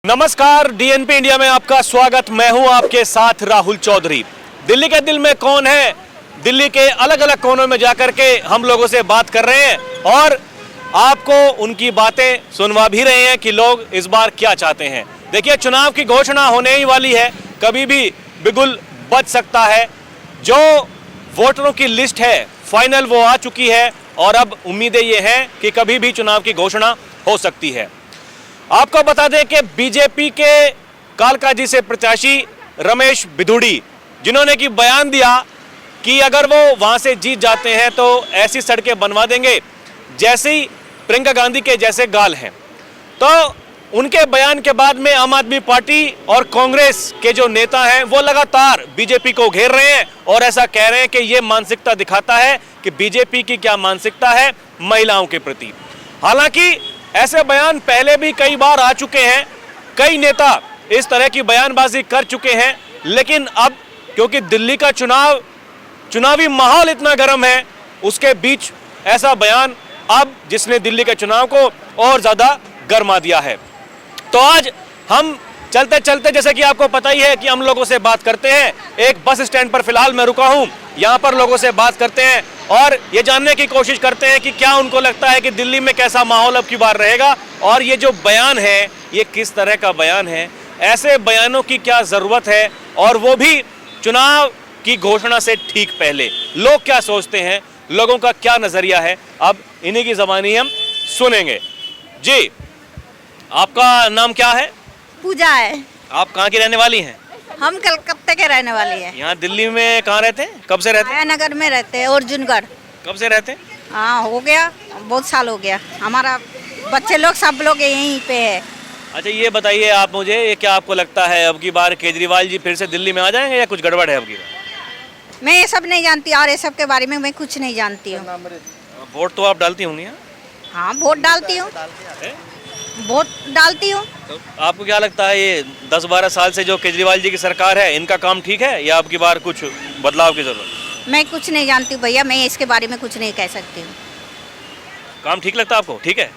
नमस्कार, DNP India में आपका स्वागत। मैं हूं आपके साथ राहुल चौधरी। दिल्ली के दिल में कौन है, दिल्ली के अलग अलग कोनों में जाकर के हम लोगों से बात कर रहे हैं और आपको उनकी बातें सुनवा भी रहे हैं कि लोग इस बार क्या चाहते हैं। देखिए, चुनाव की घोषणा होने ही वाली है, कभी भी बिगुल बज सकता है। जो वोटरों की लिस्ट है फाइनल वो आ चुकी है और अब उम्मीदें ये हैं कि कभी भी चुनाव की घोषणा हो सकती है। आपको बता दें कि बीजेपी के कालकाजी से प्रत्याशी रमेश बिधूड़ी, जिन्होंने कि बयान दिया कि अगर वो वहां से जीत जाते हैं तो ऐसी सड़कें बनवा देंगे जैसी प्रियंका गांधी के जैसे गाल हैं। तो उनके बयान के बाद में आम आदमी पार्टी और कांग्रेस के जो नेता हैं वो लगातार बीजेपी को घेर रहे हैं और ऐसा कह रहे हैं कि ये मानसिकता दिखाता है कि बीजेपी की क्या मानसिकता है महिलाओं के प्रति। हालांकि ऐसे बयान पहले भी कई बार आ चुके हैं, कई नेता इस तरह की बयानबाजी कर चुके हैं, लेकिन अब क्योंकि दिल्ली का चुनावी माहौल इतना गर्म है, उसके बीच ऐसा बयान अब जिसने दिल्ली के चुनाव को और ज्यादा गर्मा दिया है। तो आज हम चलते चलते, जैसे कि आपको पता ही है कि हम लोगों से बात करते हैं, एक बस स्टैंड पर फिलहाल मैं रुका हूं, यहां पर लोगों से बात करते हैं और ये जानने की कोशिश करते हैं कि क्या उनको लगता है कि दिल्ली में कैसा माहौल अब की बार रहेगा और ये जो बयान है ये किस तरह का बयान है, ऐसे बयानों की क्या जरूरत है और वो भी चुनाव की घोषणा से ठीक पहले। लोग क्या सोचते हैं, लोगों का क्या नजरिया है, अब इन्हीं की ज़बानी हम सुनेंगे। जी, आपका नाम क्या है? पूजा है। आप कहाँ की रहने वाली हैं? हम कलकत्ते के रहने वाले हैं। यहाँ दिल्ली में कहाँ रहते हैं, कब से रहते हैं? नगर में रहते हैं, अर्जुनगढ़। कब से रहते हैं? हाँ, हो गया, बहुत साल हो गया। हमारा बच्चे लोग सब लोग यहीं पे है। अच्छा, ये बताइए आप मुझे, ये क्या आपको लगता है अब की बार केजरीवाल जी फिर से दिल्ली में आ जाएंगे या कुछ गड़बड़ है अब की बार? मैं ये सब नहीं जानती और ये सब के बारे में मैं कुछ नहीं जानती हूँ। वोट तो आप डालती होंगी? हाँ, वोट डालती हूँ, वोट डालती हूँ। तो आपको क्या लगता है ये 10-12 साल से जो केजरीवाल जी की सरकार है, इनका काम ठीक है या अब की बार कुछ बदलाव की जरूरत? मैं कुछ नहीं जानती भैया, मैं इसके बारे में कुछ नहीं कह सकती हूँ। काम ठीक लगता है आपको? ठीक है।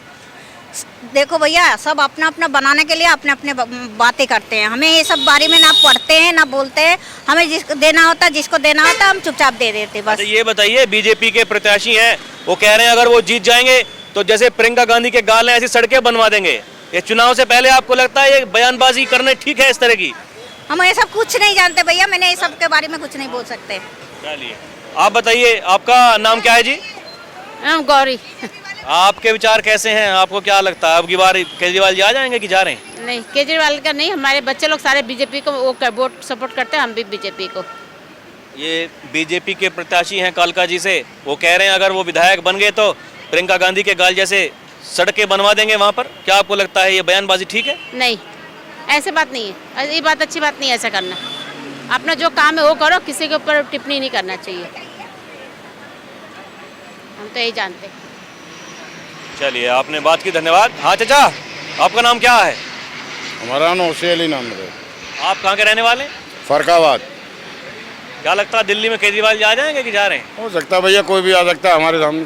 देखो भैया, सब अपना अपना बनाने के लिए अपने अपने बातें करते हैं। हमें ये सब बारे में ना पढ़ते हैं ना बोलते हैं। हमें जिसको देना होता हम चुपचाप दे देते बस। ये बताइए, बीजेपी के प्रत्याशी हैं, वो कह रहे हैं अगर वो जीत जाएंगे तो जैसे प्रियंका गांधी के गाल हैं ऐसी सड़कें बनवा देंगे। ये चुनाव से पहले आपको लगता है ये बयानबाजी करने ठीक है इस तरह की? हम ये सब कुछ नहीं जानते भैया, मैंने ये सब के बारे में कुछ नहीं बोल सकते। चलिए, आप बताइए, आपका नाम क्या है जी? गौरी। आपके विचार कैसे हैं, आपको क्या लगता है अब की बार केजरीवाल जी आ जाएंगे कि जा रहे हैं? नहीं, केजरीवाल का नहीं, हमारे बच्चे लोग सारे बीजेपी को वोट सपोर्ट करते हैं, हम भी बीजेपी को। ये बीजेपी के प्रत्याशी हैं कालकाजी से, वो कह रहे हैं अगर वो विधायक बन गए तो प्रियंका गांधी के गाल जैसे सड़कें बनवा देंगे वहाँ पर। क्या आपको लगता है ये बयानबाजी ठीक है? नहीं, ऐसे बात नहीं है, ये बात अच्छी बात नहीं है ऐसा करना। अपना जो काम है वो करो, किसी के ऊपर टिप्पणी नहीं करना चाहिए, हम तो यही जानते। चलिए, आपने बात की, धन्यवाद। हाँ चाचा, आपका नाम क्या है? हमारा नाम हुसैन नाम है। आप कहाँ के रहने वाले हैं? फरकाबाद। क्या लगता है दिल्ली में केजरीवाल जी आ जाएंगे कि जा रहे हैं? हो सकता है भैया, कोई भी आ सकता है हमारे सामने।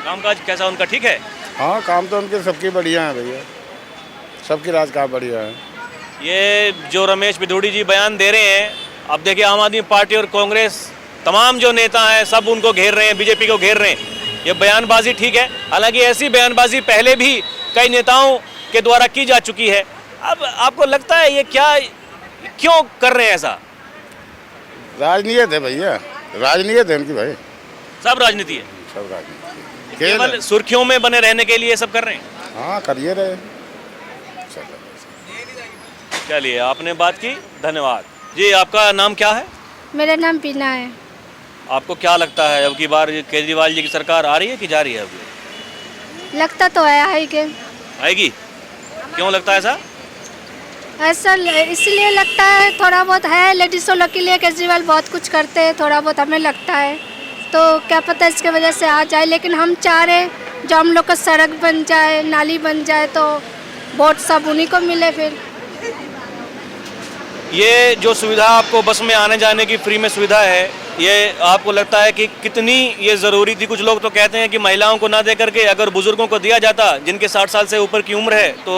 कामकाज कैसा उनका ठीक है? हाँ, काम तो उनके सबकी बढ़िया है भैया, सबकी राज काम बढ़िया है। ये जो रमेश बिधूड़ी जी बयान दे रहे हैं, अब देखिए आम आदमी पार्टी और कांग्रेस तमाम जो नेता हैं सब उनको घेर रहे हैं, बीजेपी को घेर रहे हैं। ये बयानबाजी ठीक है? हालांकि ऐसी बयानबाजी पहले भी कई नेताओं के द्वारा की जा चुकी है। अब आपको लगता है ये क्यों कर रहे हैं ऐसा? राजनीति है भैया, राजनीति है उनकी भाई। सब राजनीति है? सब राजनीति केवल सुर्खियों में बने रहने के लिए सब कर रहे हैं? हाँ, करिए रहे। चलिए, आपने बात की, धन्यवाद जी। आपका नाम क्या है? मेरा नाम पीना है। आपको क्या लगता है अब की बार केजरीवाल जी की सरकार आ रही है कि जा रही है? अभी लगता तो है आएगी। क्यों लगता है ऐसा? ऐसा इसलिए लगता है, थोड़ा बहुत है लेडीज़ों लोग के लिए केजरीवाल बहुत कुछ करते हैं, थोड़ा बहुत हमें लगता है, तो क्या पता इसके वजह से आ जाए। लेकिन हम चाह रहे जो हम लोग का सड़क बन जाए, नाली बन जाए, तो वोट सब उन्हीं को मिले। फिर ये जो सुविधा आपको बस में आने जाने की फ्री में सुविधा है, ये आपको लगता है कि कितनी ये ज़रूरी थी? कुछ लोग तो कहते हैं कि महिलाओं को ना दे करके अगर बुजुर्गों को दिया जाता जिनके 60 साल से ऊपर की उम्र है तो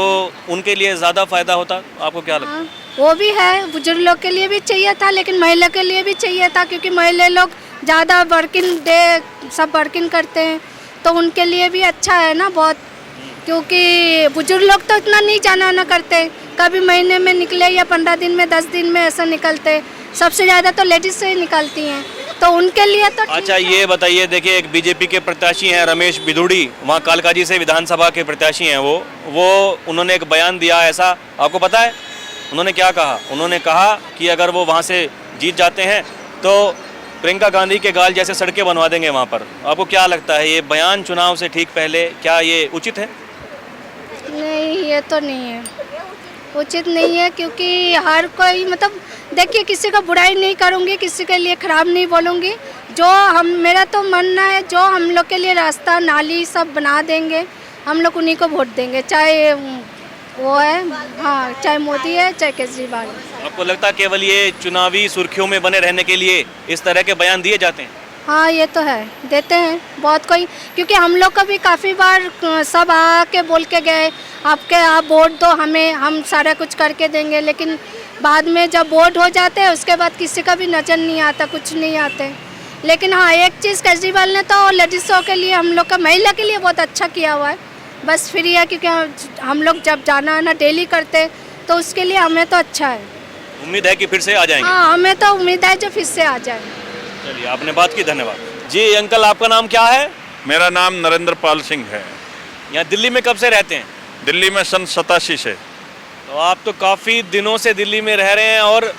उनके लिए ज़्यादा फायदा होता। आपको क्या लगता है? हाँ, वो भी है, बुजुर्ग लोग के लिए भी चाहिए था, लेकिन महिला के लिए भी चाहिए था, क्योंकि महिला लोग ज़्यादा वर्किंग डे सब वर्किंग करते हैं, तो उनके लिए भी अच्छा है ना बहुत। क्योंकि बुजुर्ग लोग तो इतना नहीं जाना आना करते, कभी महीने में निकले या 15 दिन में 10 दिन में ऐसा निकलते, सबसे ज़्यादा तो लेडीज से ही निकलती हैं, तो उनके लिए तो अच्छा ये बताइए, देखिए एक बीजेपी के प्रत्याशी हैं रमेश बिधूड़ी, वहाँ कालकाजी से विधानसभा के प्रत्याशी हैं वो उन्होंने एक बयान दिया, ऐसा आपको पता है? उन्होंने क्या कहा? उन्होंने कहा कि अगर वो वहाँ से जीत जाते हैं तो प्रियंका गांधी के गाल जैसे सड़कें बनवा देंगे वहाँ पर। आपको क्या लगता है ये बयान चुनाव से ठीक पहले क्या ये उचित है? नहीं, ये तो नहीं है, उचित नहीं है, क्योंकि हर कोई मतलब देखिए, किसी का बुराई नहीं करूँगी, किसी के लिए ख़राब नहीं बोलूँगी, जो हम मेरा तो मानना है जो हम लोग के लिए रास्ता नाली सब बना देंगे हम लोग उन्हीं को वोट देंगे, चाहे वो है, हाँ, चाहे मोदी है चाहे केजरीवाल है। आपको लगता है केवल ये चुनावी सुर्खियों में बने रहने के लिए इस तरह के बयान दिए जाते हैं? हाँ, ये तो है, देते हैं बहुत कोई, क्योंकि हम लोग का भी काफ़ी बार सब आके बोल के गए आप वोट दो हमें, हम सारा कुछ करके देंगे, लेकिन बाद में जब वोट हो जाते हैं उसके बाद किसी का भी नज़र नहीं आता, कुछ नहीं आते। लेकिन हाँ, एक चीज़ केजरीवाल ने तो लेडीज़ों के लिए, हम लोग का महिला के लिए बहुत अच्छा किया हुआ है, बस फ्री है, क्योंकि हम लोग जब जाना आना डेली करते तो उसके लिए हमें तो अच्छा है। उम्मीद है कि फिर से आ जाएंगे? हाँ, हमें तो उम्मीद है जो फिर से आ जाए। चलिए, आपने बात की, धन्यवाद जी। अंकल, आपका नाम क्या है? मेरा नाम नरेंद्र पाल सिंह है। यहाँ दिल्ली में कब से रहते हैं? दिल्ली में सन 87 से। तो आप तो काफ़ी दिनों से दिल्ली में रह रहे हैं, और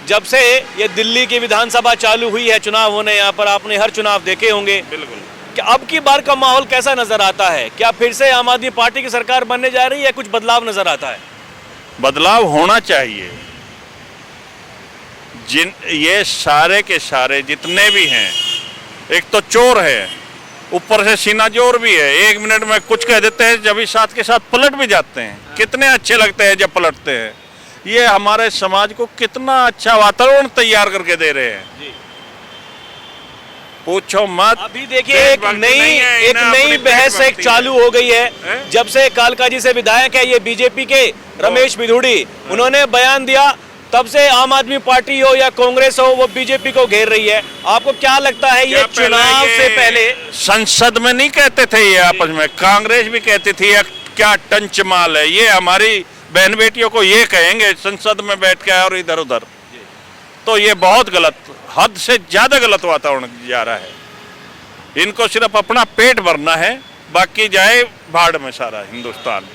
जब से ये दिल्ली की विधानसभा चालू हुई है, चुनाव होने, यहाँ पर आपने हर चुनाव देखे होंगे। बिल्कुल। क्या अब की बार का माहौल कैसा नजर आता है? क्या फिर से आम आदमी पार्टी की सरकार बनने जा रही है? कुछ बदलाव नजर आता है? बदलाव होना चाहिए। ये सारे के सारे जितने भी हैं, एक तो चोर है, ऊपर से सीना जोर भी है, 1 मिनट में कुछ कह देते हैं, जब साथ के साथ पलट भी जाते हैं। कितने अच्छे लगते हैं जब पलटते हैं। ये हमारे समाज को कितना अच्छा वातावरण तैयार करके दे रहे हैं, पूछो मत। अभी देखिए एक नई बहस एक चालू हो गई है। जब से कालकाजी से विधायक है ये बीजेपी के रमेश बिधूड़ी, उन्होंने बयान दिया, तब से आम आदमी पार्टी हो या कांग्रेस हो वो बीजेपी को घेर रही है। आपको क्या लगता है ये चुनाव से पहले? संसद में नहीं कहते थे ये आपस में, कांग्रेस भी कहती थी क्या टंच माल है, ये हमारी बहन बेटियों को ये कहेंगे संसद में बैठ के और इधर उधर। तो ये बहुत गलत, हद से ज्यादा गलत वातावरण जा रहा है। इनको सिर्फ अपना पेट भरना है, बाकी जाए भाड़ में सारा हिंदुस्तान।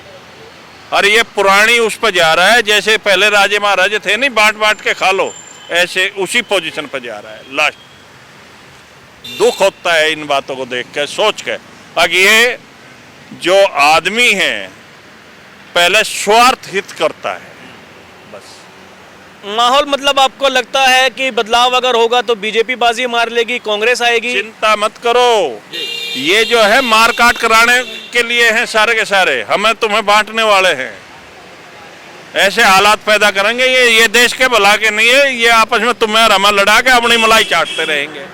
और ये पुरानी उस पर जा रहा है, जैसे पहले राजे महाराजे थे नहीं, बांट बांट के खा लो, ऐसे उसी पोजीशन पर जा रहा है। लास्ट दुख होता है इन बातों को देख के, सोच के। अब ये जो आदमी है पहले स्वार्थ हित करता है बस। माहौल मतलब आपको लगता है कि बदलाव अगर होगा तो बीजेपी बाजी मार लेगी, कांग्रेस आएगी? चिंता मत करो, ये जो है मार काट कराने के लिए हैं सारे के सारे, हमें तुम्हें बांटने वाले हैं। ऐसे हालात पैदा करेंगे ये देश के भला के नहीं है, ये आपस में तुम्हें और हमें लड़ा के अपनी मलाई चाटते रहेंगे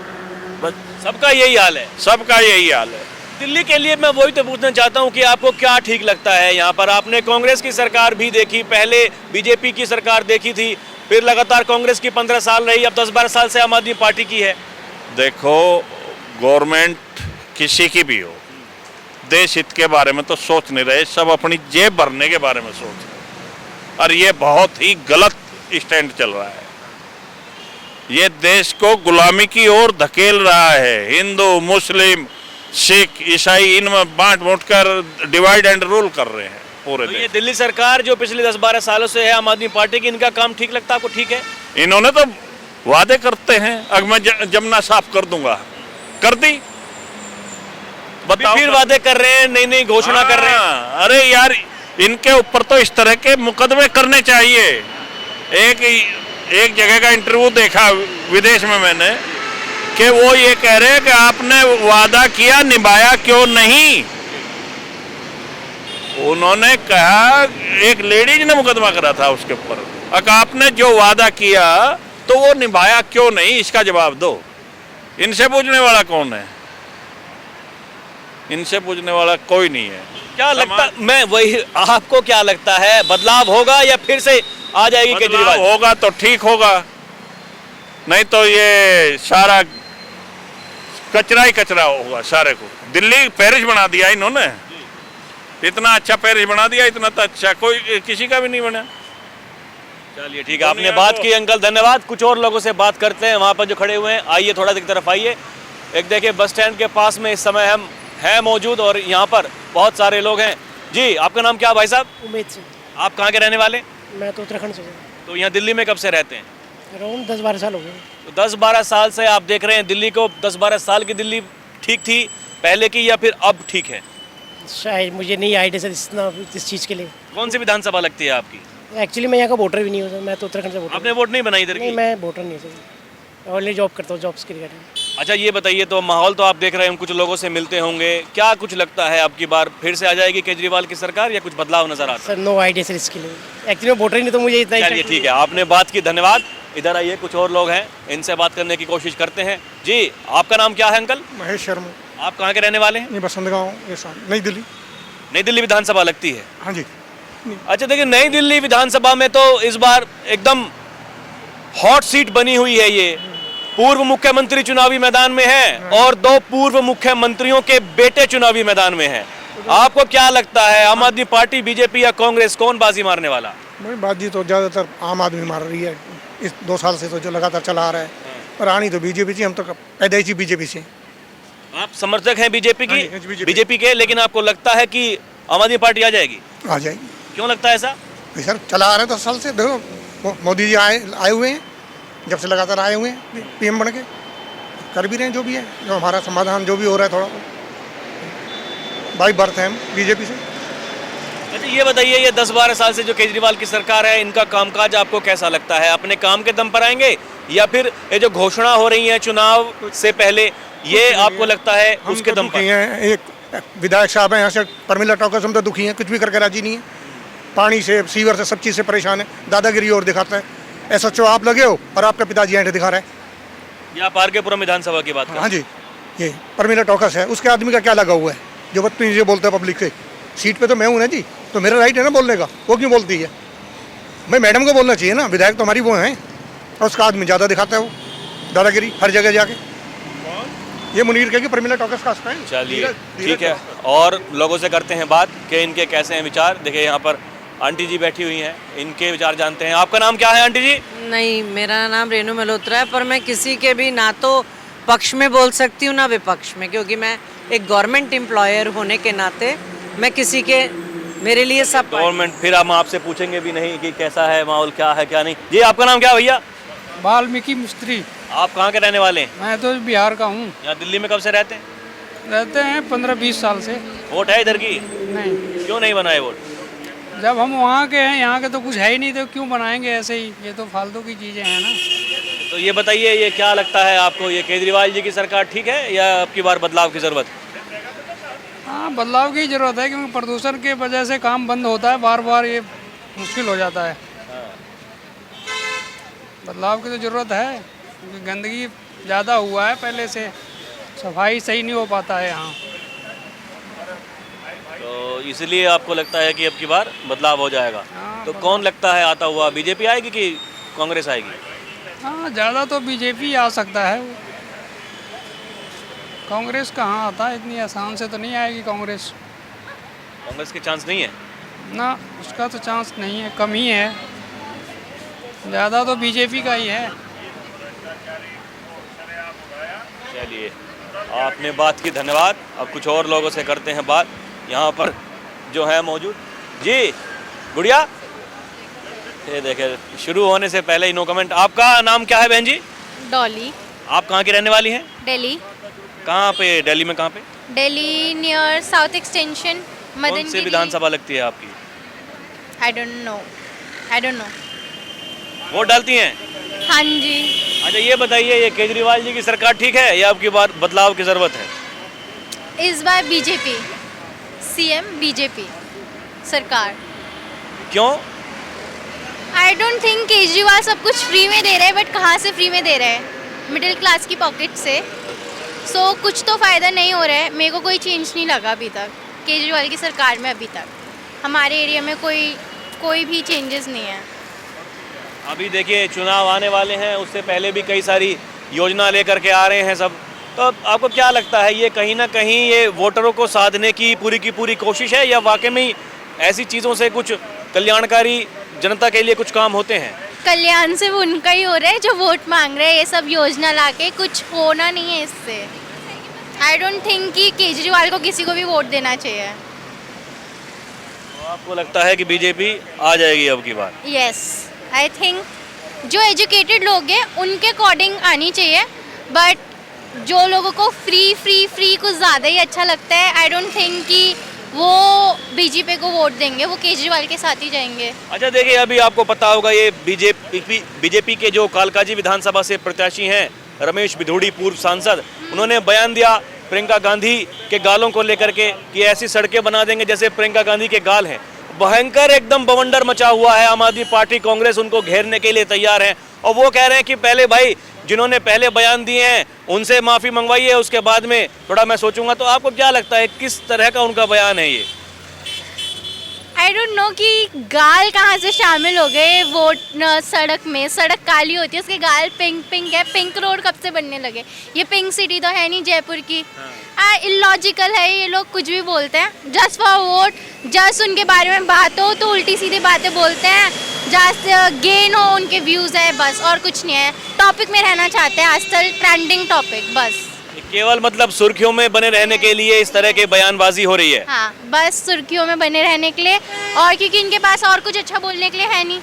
बस। सबका यही हाल है, सबका यही हाल है। दिल्ली के लिए मैं वही तो पूछना चाहता हूं कि आपको क्या ठीक लगता है यहाँ पर? आपने कांग्रेस की सरकार भी देखी, पहले बीजेपी की सरकार देखी थी, फिर लगातार कांग्रेस की 15 साल रही, अब 10-12 साल से आम आदमी पार्टी की है। देखो, गवर्नमेंट किसी की भी हो, देश हित के बारे में तो सोच नहीं रहे, सब अपनी जेब भरने के बारे में सोच रहे, और ये बहुत ही गलत स्टैंड चल रहा है। ये देश को गुलामी की ओर धकेल रहा है। हिंदू, मुस्लिम, सिख, ईसाई, इनमें बांट बांट कर डिवाइड एंड रूल कर रहे हैं पूरे तो ये दिल्ली सरकार जो पिछले 10-12 सालों से है आम आदमी पार्टी की, इनका काम ठीक लगता है आपको? ठीक है, इन्होंने तो वादे करते हैं, अब मैं जमुना साफ कर दूंगा, कर दी, बताओ। फिर वादे कर रहे हैं, नई घोषणा कर रहे हैं। अरे यार, इनके ऊपर तो इस तरह के मुकदमे करने चाहिए। एक जगह का इंटरव्यू देखा विदेश में मैंने, कि वो ये कह रहे हैं कि आपने वादा किया, निभाया क्यों नहीं। उन्होंने कहा, एक लेडीज ने मुकदमा करा था उसके ऊपर, अगर आपने जो वादा किया तो वो निभाया क्यों नहीं, इसका जवाब दो। इनसे पूछने वाला कौन है? इनसे पूछने वाला कोई नहीं है। क्या लगता, मैं वही, आपको क्या लगता है बदलाव होगा या फिर से आ जाएगी बदलाव केजरीवाल? होगा तो ठीक होगा, नहीं तो ये सारा कचरा ही कचरा होगा सारे को। दिल्ली पेरिस बना दिया इन्होंने, इतना अच्छा पेरिस बना दिया, इतना तो अच्छा कोई किसी का भी नहीं बना। चलिए ठीक है, आपने बात की अंकल, धन्यवाद। कुछ और लोगों से बात करते हैं वहाँ पर जो खड़े हुए हैं। आइए थोड़ा सी तरफ आइए। एक देखिए बस स्टैंड के पास में इस समय हम हैं मौजूद और यहाँ पर बहुत सारे लोग हैं। जी, आपका नाम क्या भाई साहब? उम्मीद सिंह। आप कहाँ के रहने वाले? मैं तो उत्तराखंड से हूँ। तो यहाँ दिल्ली में कब से रहते हैं? अराउंड 10-12 साल हो गए। तो 10-12 साल से आप देख रहे हैं दिल्ली को। 10-12 साल की दिल्ली ठीक थी पहले की या फिर अब ठीक है? शायद मुझे नहीं आइडिया सर इस चीज़ के लिए। कौन सी विधानसभा लगती है आपकी? एक्चुअली मैं यहाँ का वोटर भी नहीं हूँ सर, मैं तो उत्तराखंड से वोटर। आपने वोट नहीं बनाई इधर नहीं, की? मैं वोटर नहीं हूँ सर, ऑनली जॉब करता हूँ, जॉब्स के रिगार्डिंग। अच्छा ये बताइए, तो माहौल तो आप देख रहे हैं, कुछ लोगों से मिलते होंगे, क्या कुछ लगता है आपकी बार फिर से आ जाएगी केजरीवाल की सरकार या कुछ बदलाव नजर आता है? सर नो आइडिया सर इसके लिए, एक्चुअली मैं वोटर ही नहीं, तो मुझे इतना। चलिए ठीक है, आपने बात की, धन्यवाद। इधर आइए, कुछ और लोग हैं, इनसे बात करने की कोशिश करते हैं। जी, आपका नाम क्या है अंकल? महेश शर्मा। आप कहाँ के रहने वाले हैं? ये बसंत गाँव, ये नई दिल्ली। नई दिल्ली विधानसभा लगती है? हाँ जी। अच्छा देखिए, नई दिल्ली विधानसभा में तो इस बार एकदम हॉट सीट बनी हुई है। ये पूर्व मुख्यमंत्री चुनावी मैदान में है और 2 पूर्व मुख्यमंत्रियों के बेटे चुनावी मैदान में हैं। आपको क्या लगता है, आम आदमी पार्टी, बीजेपी या कांग्रेस, कौन बाजी मारने वाला? भाई बाजी तो ज़्यादातर आम आदमी मार रही है इस 2 साल से, तो जो लगातार चला आ रहा है। और आनी तो बीजेपी से, हम तो पैदाइशी बीजेपी से। आप समर्थक हैं बीजेपी हाँ जी, की? बीजेपी के, लेकिन आपको लगता है कि आम आदमी पार्टी आ जाएगी? आ जाएगी। क्यों लगता है ऐसा? भाई सर चला आ रहे हैं 10 साल से, देखो मोदी जी आए हुए हैं, जब से लगातार आए हुए हैं पीएम बन के, कर भी रहे हैं जो भी है, जो हमारा समाधान जो भी हो रहा है, थोड़ा बाई बर्थ है हम बीजेपी से। अच्छा ये बताइए, ये 10-12 साल से जो केजरीवाल की सरकार है, इनका कामकाज आपको कैसा लगता है? अपने काम के दम पर आएंगे या फिर ये जो घोषणा हो रही है चुनाव से पहले, ये आपको लगता है उसके दम पर? एक विधायक साहब हैं यहाँ से, परमिला टॉकस, हम तो दुखी हैं, कुछ भी करके राजी नहीं है। पानी से, सीवर से, सब चीज़ से परेशान है, दादागिरी और दिखाता है। SHO आप लगे हो और आपका पिताजी एंड दिखा रहा है। ये आप आर.के.पुरम विधानसभा की बात कर? हाँ जी, ये परमिला टॉकस है, उसके आदमी का क्या लगा हुआ है जो बदतमीजी बोलता है पब्लिक से? सीट पे तो मैं हूँ ना जी, तो मेरा राइट है ना बोलने का, वो क्यों बोलती है? भाई मैडम को बोलना चाहिए ना, विधायक तो हमारी वो हैं, और उसका आदमी ज़्यादा दिखाता है वो दादागिरी हर जगह जाके। ये मुनीर के परमिला टॉकस का है। चलिए ठीक है, और लोगों से करते हैं बात कि इनके कैसे हैं विचार। देखिए यहाँ पर आंटी जी बैठी हुई हैं, इनके विचार जानते हैं। आपका नाम क्या है आंटी जी? नहीं, मेरा नाम रेनू मल्होत्रा है, पर मैं किसी के भी ना तो पक्ष में बोल सकती हूँ ना विपक्ष में, क्योंकि मैं एक गवर्नमेंट एम्प्लॉयर होने के नाते मैं किसी के, मेरे लिए सब गवर्नमेंट, फिर हम आपसे पूछेंगे भी नहीं कि कैसा है माहौल, क्या है क्या नहीं। जी आपका नाम क्या भैया? वाल्मीकि मिस्त्री। आप कहाँ के रहने वाले हैं? मैं तो बिहार का हूँ। यहाँ दिल्ली में कब से रहते हैं? रहते हैं 15-20 साल से। वोट है इधर की? नहीं। क्यों नहीं बनाए वोट? जब हम वहाँ के हैं, यहाँ के तो कुछ है ही नहीं, तो क्यों बनाएंगे ऐसे ही? ये तो फालतू की चीज़ें हैं ना। तो ये बताइए, ये क्या लगता है आपको, ये केजरीवाल जी की सरकार ठीक है या आपकी बार बदलाव की ज़रूरत? हाँ, बदलाव की ज़रूरत है, क्योंकि प्रदूषण की वजह से काम बंद होता है, बार बार ये मुश्किल हो जाता है। बदलाव की तो ज़रूरत है, क्योंकि गंदगी ज़्यादा हुआ है पहले से, सफाई सही नहीं हो पाता है यहाँ। तो इसलिए आपको लगता है कि अब की बार बदलाव हो जाएगा? तो कौन लगता है आता हुआ, बीजेपी आएगी कि कांग्रेस आएगी? हाँ, ज़्यादा तो बीजेपी आ सकता है, कांग्रेस कहाँ आता है, इतनी आसान से तो नहीं आएगी कांग्रेस। कांग्रेस के चांस नहीं है ना, उसका तो चांस नहीं है, कम ही है, ज़्यादा तो बीजेपी का ही है। चलिए, आपने बात की, धन्यवाद। अब कुछ और लोगों से करते हैं बात, यहाँ पर जो है मौजूद। जी गुड़िया, ये देखे शुरू होने से पहले ही नो कमेंट। आपका नाम क्या है बहन जी? डॉली। आप कहाँ की रहने वाली हैं? दिल्ली। कहाँ पे, दिल्ली में कहाँ पे? Delhi near south extension, Madan कौन सी विधानसभा लगती है आपकी? I don't know. वोट डालती हैं? हाँ जी। अच्छा ये बताइए, ये केजरीवाल जी की सरकार ठीक है या आपकी बार बदलाव की ज़रूरत है? इस बार बीजेपी, सीएम बीजेपी सरकार। क्यों? आई डोंट थिंक केजरीवाल सब कुछ फ्री में दे रहे हैं, बट कहाँ से फ्री में दे रहे हैं? मिडिल क्लास की पॉकेट से। सो कुछ तो फ़ायदा नहीं हो रहा है। मेरे को कोई चेंज नहीं लगा अभी तक केजरीवाल की सरकार में। अभी तक हमारे एरिया में कोई भी चेंजेस नहीं है। अभी देखिए चुनाव आने वाले हैं, उससे पहले भी कई सारी योजना लेकर के आ रहे हैं सब। तो आपको क्या लगता है, ये कहीं ना कहीं ये वोटरों को साधने की पूरी कोशिश है, या वाकई में ऐसी चीज़ों से कुछ कल्याणकारी जनता के लिए कुछ काम होते हैं? कल्याण सिर्फ उनका ही हो रहा है जो वोट मांग रहे हैं। ये सब योजना लाके कुछ होना नहीं है इससे। आई डोंट थिंक कि केजरीवाल को किसी को भी वोट देना चाहिए। तो आपको लगता है कि बीजेपी आ जाएगी अब की बार? यस, आई थिंक जो एजुकेटेड लोग हैं उनके अकॉर्डिंग आनी चाहिए, बट जो लोगों को फ्री कुछ ज़्यादा ही अच्छा लगता है, आई डोंट थिंक कि वो बीजेपी को वोट देंगे, वो केजरीवाल के साथ ही जाएंगे। अच्छा देखिए, अभी आपको पता होगा ये बीजेपी के जो कालकाजी विधानसभा से प्रत्याशी हैं रमेश बिधूड़ी, पूर्व सांसद, उन्होंने बयान दिया प्रियंका गांधी के गालों को लेकर के कि ऐसी सड़कें बना देंगे जैसे प्रियंका गांधी के गाल हैं। भयंकर एकदम बवंडर मचा हुआ है। आम आदमी पार्टी, कांग्रेस उनको घेरने के लिए तैयार है और वो कह रहे हैं कि पहले भाई जिन्होंने पहले बयान दिए हैं उनसे माफ़ी मंगवाइए, उसके बाद में थोड़ा मैं सोचूंगा। तो आपको क्या लगता है किस तरह का उनका बयान है ये? आई डोंट नो कि गाल कहाँ से शामिल हो गए वोट सड़क में। सड़क काली होती है, उसके गाल पिंक है। पिंक रोड कब से बनने लगे? ये पिंक सिटी तो है नहीं जयपुर की। इलॉजिकल है, ये लोग कुछ भी बोलते हैं जस्ट फॉर वोट। जस्ट उनके बारे में बात हो तो उल्टी सीधी बातें बोलते हैं, जस्ट गेन हो उनके व्यूज़ है, बस और कुछ नहीं है। टॉपिक में रहना चाहते हैं, आजकल ट्रेंडिंग टॉपिक बस। केवल मतलब सुर्खियों में बने रहने के लिए इस तरह की बयानबाजी हो रही है। हाँ, बस सुर्खियों में बने रहने के लिए, और क्योंकि इनके पास और कुछ अच्छा बोलने के लिए है नहीं,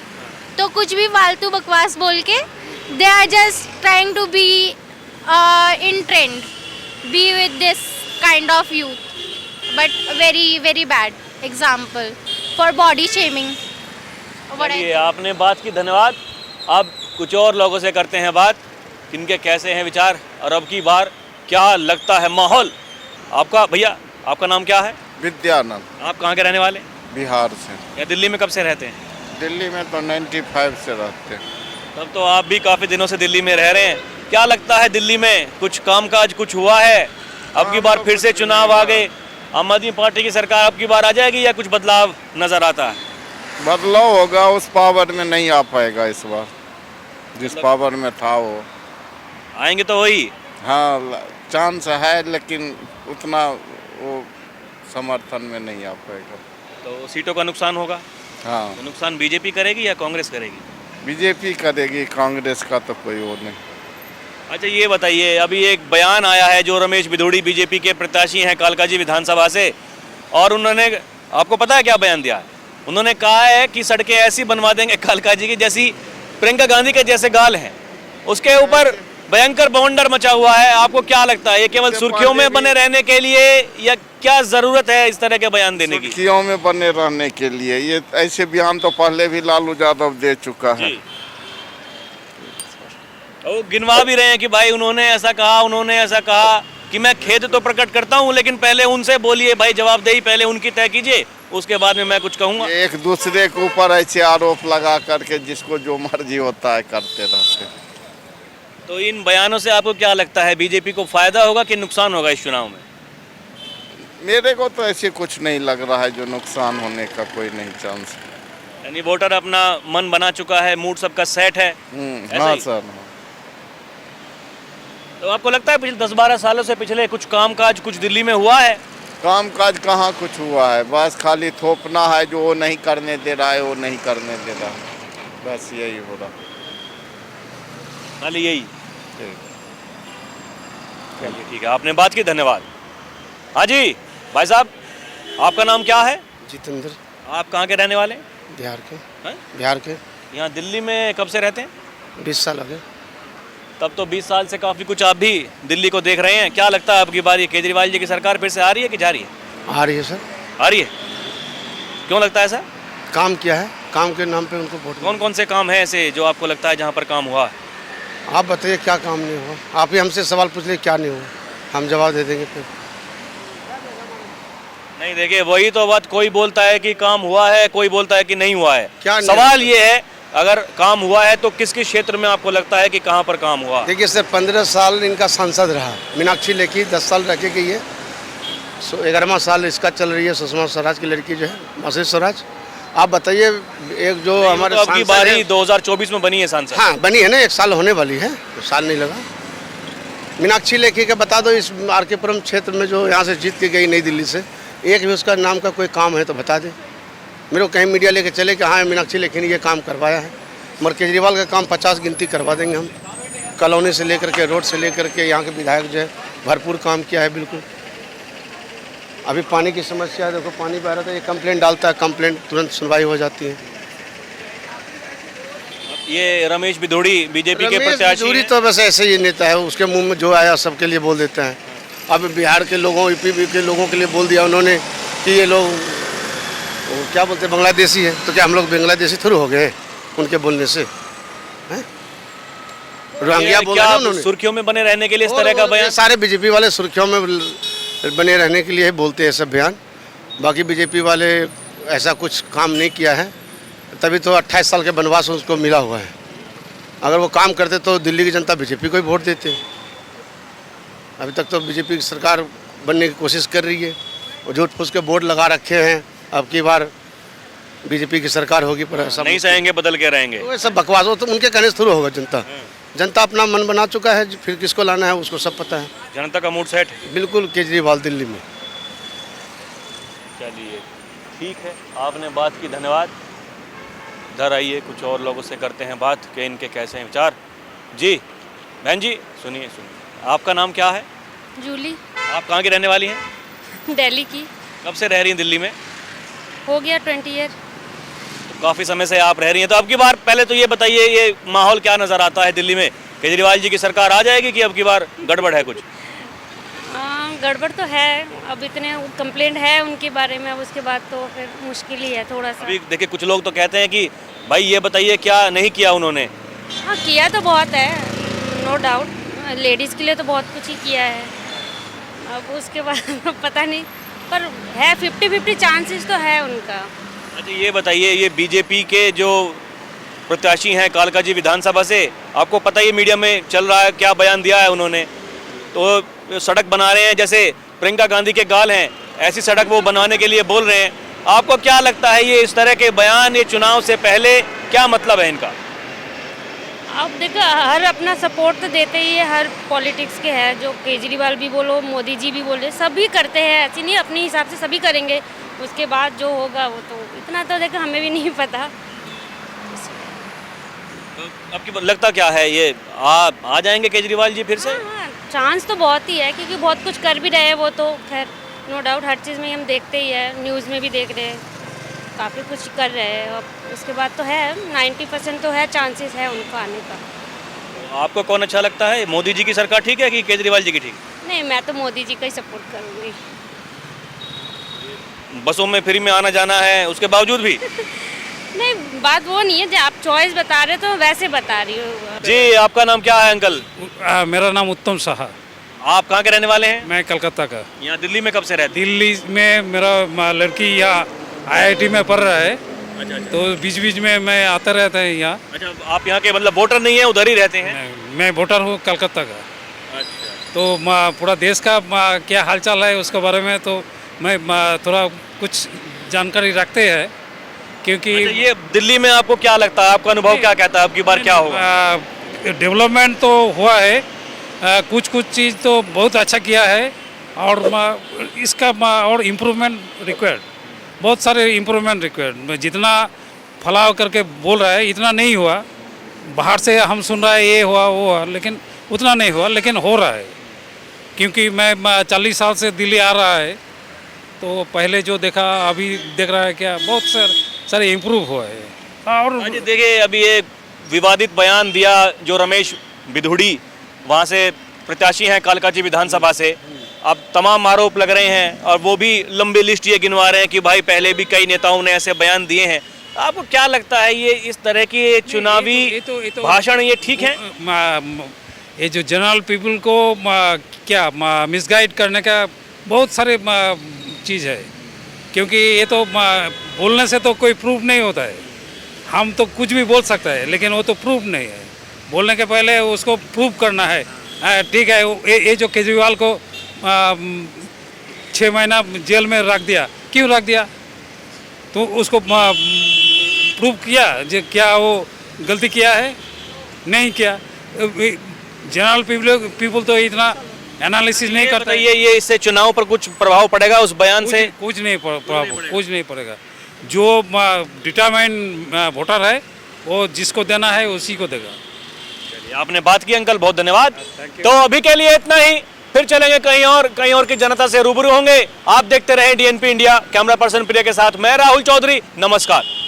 तो कुछ भी फालतू बकवास बोल के they are just trying to be in trend, be with this kind of youth, but very bad example for body shaming. चलिए, आपने बात की, धन्यवाद। अब कुछ और लोगों से करते हैं बात, किनके कैसे हैं विचार और अब की बार क्या लगता है माहौल। आपका भैया, आपका नाम क्या है? विद्यानंद। आप कहाँ के रहने वाले? बिहार से। या दिल्ली में कब से रहते हैं? दिल्ली में तो 95 से रहते हैं। तब तो आप भी काफ़ी दिनों से दिल्ली में रह रहे हैं। क्या लगता है दिल्ली में कुछ कामकाज कुछ हुआ है? अब की बार फिर से चुनाव आ गए, आम आदमी पार्टी की सरकार अब की बार आ जाएगी या कुछ बदलाव नज़र आता है? बदलाव होगा, उस पावर में नहीं आ पाएगा इस बार, जिस पावर में था वो। आएंगे तो वही? हाँ, चांस है, लेकिन उतना वो समर्थन में नहीं आ पाएगा। तो सीटों का नुकसान होगा? हाँ। तो नुकसान बीजेपी करेगी या कांग्रेस करेगी? बीजेपी करेगी, कांग्रेस का तो कोई वो नहीं। अच्छा ये बताइए, अभी एक बयान आया है जो रमेश बिधूड़ी बीजेपी के प्रत्याशी हैं कालकाजी विधानसभा से, और उन्होंने, आपको पता है क्या बयान दिया है? उन्होंने कहा है कि सड़कें ऐसी बनवा देंगे कालकाजी की जैसी प्रियंका गांधी के जैसे गाल हैं। उसके ऊपर भयंकर बवंडर मचा हुआ है। आपको क्या लगता है ये केवल सुर्खियों में बने रहने के लिए या क्या जरूरत है इस तरह के बयान देने की? सुर्खियों में बने रहने के लिए। ये ऐसे बयान तो पहले भी लालू यादव दे चुका है। वो गिनवा भी रहे हैं कि भाई उन्होंने ऐसा कहा, उन्होंने ऐसा कहा, कि मैं खेद तो प्रकट करता हूं लेकिन पहले उनसे बोलिए भाई, जवाबदेही पहले उनकी तय कीजिए, उसके बाद में मैं कुछ कहूंगा। एक दूसरे के ऊपर ऐसे आरोप लगा करके जिसको जो मर्जी होता है करते रहते। तो इन बयानों से आपको क्या लगता है, बीजेपी को फायदा होगा कि नुकसान होगा इस चुनाव में? मेरे को तो ऐसे कुछ नहीं लग रहा है, जो नुकसान होने का कोई नहीं चांस है। यानी वोटर अपना मन बना चुका है, मूड सबका सेट है। हाँ सर। तो आपको लगता है पिछले 10-12 सालों से पिछले कुछ कामकाज कुछ दिल्ली में हुआ है? कामकाज कहाँ कुछ हुआ है, बस खाली थोपना है। जो वो नहीं करने दे रहा है वो नहीं करने दे रहा है, बस यही हो रहा, खाली यही। चलिए ठीक है, आपने बात की, धन्यवाद। हाँ जी भाई साहब, आपका नाम क्या है? जितेंद्र। आप कहाँ के रहने वाले? बिहार के। हैं? बिहार के। यहाँ दिल्ली में कब से रहते हैं? 20 साल हो गए। तब तो 20 साल से काफ़ी कुछ आप भी दिल्ली को देख रहे हैं। क्या लगता है आपकी बार ये केजरीवाल जी की सरकार फिर से आ रही है कि जा रही है? आ रही है सर। आ रही है। क्यों लगता है सर? काम किया है, काम के नाम पे उनको वोट। कौन कौन से काम है ऐसे जो आपको लगता है जहाँ पर काम हुआ है? आप बताइए क्या काम नहीं हुआ। आप ही हमसे सवाल पूछ रहे क्या नहीं हुआ, हम जवाब दे देंगे फिर। नहीं देखिए, वही तो बात, कोई बोलता है कि काम हुआ है, कोई बोलता है कि नहीं हुआ है। क्या सवाल ये है अगर काम हुआ है तो किस किस क्षेत्र में आपको लगता है कि कहाँ पर काम हुआ? देखिए सर, 15 साल इनका सांसद रहा मीनाक्षी लेखी, 10 साल रह के गई है, 11वां साल इसका चल रही है सुषमा स्वराज की लड़की जो है, मासी स्वराज। आप बताइए, एक जो हमारे तो अब की बारी 2024 में बनी है सांसद। हाँ बनी है ना, 1 साल होने वाली है, तो साल नहीं लगा। मीनाक्षी लेखी का बता दो, इस आर.के.पुरम क्षेत्र में जो यहाँ से जीत के गई नई दिल्ली से, एक भी उसका नाम का कोई काम है तो बता दे मेरे को। कहीं मीडिया लेके चले कि हाँ मीनाक्षी लेखी ने ये काम करवाया है, मगर केजरीवाल का काम 50 गिनती करवा देंगे हम। कॉलोनी से लेकर के, रोड से लेकर के, यहाँ के विधायक जो है भरपूर काम किया है बिल्कुल। अभी पानी की समस्या है, देखो पानी बह रहा था, ये कंप्लेंट डालता है, कंप्लेंट तुरंत सुनवाई हो जाती है। ये रमेश बिधूड़ी बीजेपी के प्रत्याशी हैं। तो बस ऐसे ही नेता है, उसके मुंह में जो आया सबके लिए बोल देते हैं। अब बिहार के लोगों, यूपी के लोगों के लिए बोल दिया उन्होंने कि ये लोग क्या बोलते हैं, बांग्लादेशी है, तो क्या हम लोग बांग्लादेशी थोड़ी हो गए उनके बोलने से? रोहिंग्या बोला उन्होंने। सुर्खियों में बने रहने के लिए इस तरह का बयान? सारे बीजेपी वाले सुर्खियों में बने रहने के लिए बोलते हैं सब बयान। बाकी बीजेपी वाले ऐसा कुछ काम नहीं किया है, तभी तो 28 साल के वनवास उसको मिला हुआ है। अगर वो काम करते तो दिल्ली की जनता बीजेपी को ही वोट देते। अभी तक तो बीजेपी की सरकार बनने की कोशिश कर रही है, वो झूठ फूस के बोर्ड लगा रखे हैं, अब की बार बीजेपी की सरकार होगी, पर ऐसा नहीं सहेंगे, बदल के रहेंगे। वो सब बकवास, वो तो उनके कहने से शुरू होगा। जनता अपना मन बना चुका है, फिर किसको लाना है उसको सब पता है। जनता का मूड सेट बिल्कुल केजरीवाल दिल्ली में। चलिए ठीक है, आपने बात की, धन्यवाद। इधर आइए, कुछ और लोगों से करते हैं बात कि इनके कैसे हैं विचार। जी बहन जी, सुनिए, आपका नाम क्या है? जूली। आप कहाँ की रहने वाली हैं? दिल्ली की। कब से रह रही हैं दिल्ली में? हो गया 20 ईयर। तो काफ़ी समय से आप रह रही हैं, तो अब की बार पहले तो ये बताइए, ये माहौल क्या नज़र आता है दिल्ली में? केजरीवाल जी की सरकार आ जाएगी कि अब की बार गड़बड़ है कुछ? गड़बड़ तो है, अब इतने कंप्लेंट है उनके बारे में, अब उसके बाद तो फिर मुश्किल ही है थोड़ा सा। अभी देखिए, कुछ लोग तो कहते हैं कि भाई ये बताइए क्या नहीं किया उन्होंने। हाँ किया तो बहुत है, नो डाउट, लेडीज़ के लिए तो बहुत कुछ ही किया है। अब उसके बाद पता नहीं, पर है 50-50 चांसेस तो है उनका। अच्छा ये बताइए, ये बीजेपी के जो प्रत्याशी हैं कालका जी विधानसभा से, आपको पता ही मीडिया में चल रहा है क्या बयान दिया है उन्होंने? तो सड़क बना रहे हैं, जैसे प्रियंका गांधी के गाल हैं, ऐसी सड़क वो बनवाने के लिए बोल रहे हैं। आपको क्या लगता है ये इस तरह के बयान, ये चुनाव से पहले क्या मतलब है इनका? अब देखो, हर अपना सपोर्ट तो देते ही है, हर पॉलिटिक्स के है, जो केजरीवाल भी बोलो, मोदी जी भी बोले, सभी करते हैं, ऐसे नहीं, अपने हिसाब से सभी करेंगे। उसके बाद जो होगा वो तो इतना तो देखो हमें भी नहीं पता। तो आपकी लगता क्या है, ये आ जाएंगे केजरीवाल जी फिर से? हाँ, चांस तो बहुत ही है, क्योंकि बहुत कुछ कर भी रहे हैं वो तो, खैर नो डाउट, हर चीज़ में हम देखते ही है, न्यूज़ में भी देख रहे हैं, काफ़ी कुछ कर रहे हैं। अब उसके बाद तो है 90% तो है, चांसेस है उनका आने का। तो आपको कौन अच्छा लगता है, मोदी जी की सरकार ठीक है कि केजरीवाल जी की ठीक? नहीं, मैं तो मोदी जी का ही सपोर्ट करूँगी। बसों में फ्री में आना जाना है, उसके बावजूद भी? नहीं, बात वो नहीं है, जो आप चॉइस बता रहे तो वैसे बता रही हूँ। जी आपका नाम क्या है अंकल? मेरा नाम उत्तम शाह। आप कहाँ के रहने वाले हैं? मैं कलकत्ता का। यहाँ दिल्ली में कब से रहते? दिल्ली में मेरा लड़की यहाँ IIT में पढ़ रहा है। अच्छा। तो बीच बीच में मैं आता रहता है यहाँ। अच्छा, आप यहाँ के मतलब वोटर नहीं है, उधर ही रहते हैं? मैं वोटर हूँ कलकत्ता का। अच्छा। तो पूरा देश का क्या हालचाल है उसके बारे में तो मैं थोड़ा कुछ जानकारी रखते हैं, क्योंकि अच्छा, ये दिल्ली में आपको क्या लगता है, आपका अनुभव क्या कहता है, अब की बार क्या होगा? डेवलपमेंट तो हुआ है, कुछ चीज़ तो बहुत अच्छा किया है, और इसका और इम्प्रूवमेंट रिक्वायर्ड, बहुत सारे इम्प्रूवमेंट रिक्वायर्ड। जितना फैलाव करके बोल रहा है इतना नहीं हुआ, बाहर से हम सुन रहा है ये हुआ वो हुआ, लेकिन उतना नहीं हुआ, लेकिन हो रहा है। क्योंकि मैं 40 साल से दिल्ली आ रहा है, तो पहले जो देखा अभी देख रहा है क्या, बहुत सारे इम्प्रूव हुआ है। और देखिए, अभी एक विवादित बयान दिया जो रमेश बिधूड़ी वहाँ से प्रत्याशी हैं कालका जी विधानसभा से, अब तमाम आरोप लग रहे हैं, और वो भी लंबी लिस्ट ये गिनवा रहे हैं कि भाई पहले भी कई नेताओं ने ऐसे बयान दिए हैं। आपको क्या लगता है, ये इस तरह की चुनावी भाषण ये ठीक है? ये जो जनरल पीपल को क्या मिसगाइड करने का बहुत सारे चीज़ है, क्योंकि ये तो बोलने से तो कोई प्रूफ नहीं होता है। हम तो कुछ भी बोल सकते हैं, लेकिन वो तो प्रूफ नहीं है। बोलने के पहले उसको प्रूव करना है। ठीक है, ये जो केजरीवाल को 6 महीना जेल में रख दिया, क्यों रख दिया? तो उसको प्रूव किया जो क्या वो गलती किया है? नहीं किया। जनरल पीपल तो इतना एनालिसिस नहीं करता। ये इससे चुनाव पर कुछ प्रभाव पड़ेगा उस बयान से? कुछ नहीं पड़ेगा। जो डिटरमाइंड वोटर है वो जिसको देना है उसी को देगा। आपने बात की अंकल, बहुत धन्यवाद। तो अभी के लिए इतना ही, फिर चलेंगे कहीं और की जनता से रूबरू होंगे। आप देखते रहे DNP इंडिया। कैमरा पर्सन प्रिया के साथ मैं राहुल चौधरी, नमस्कार।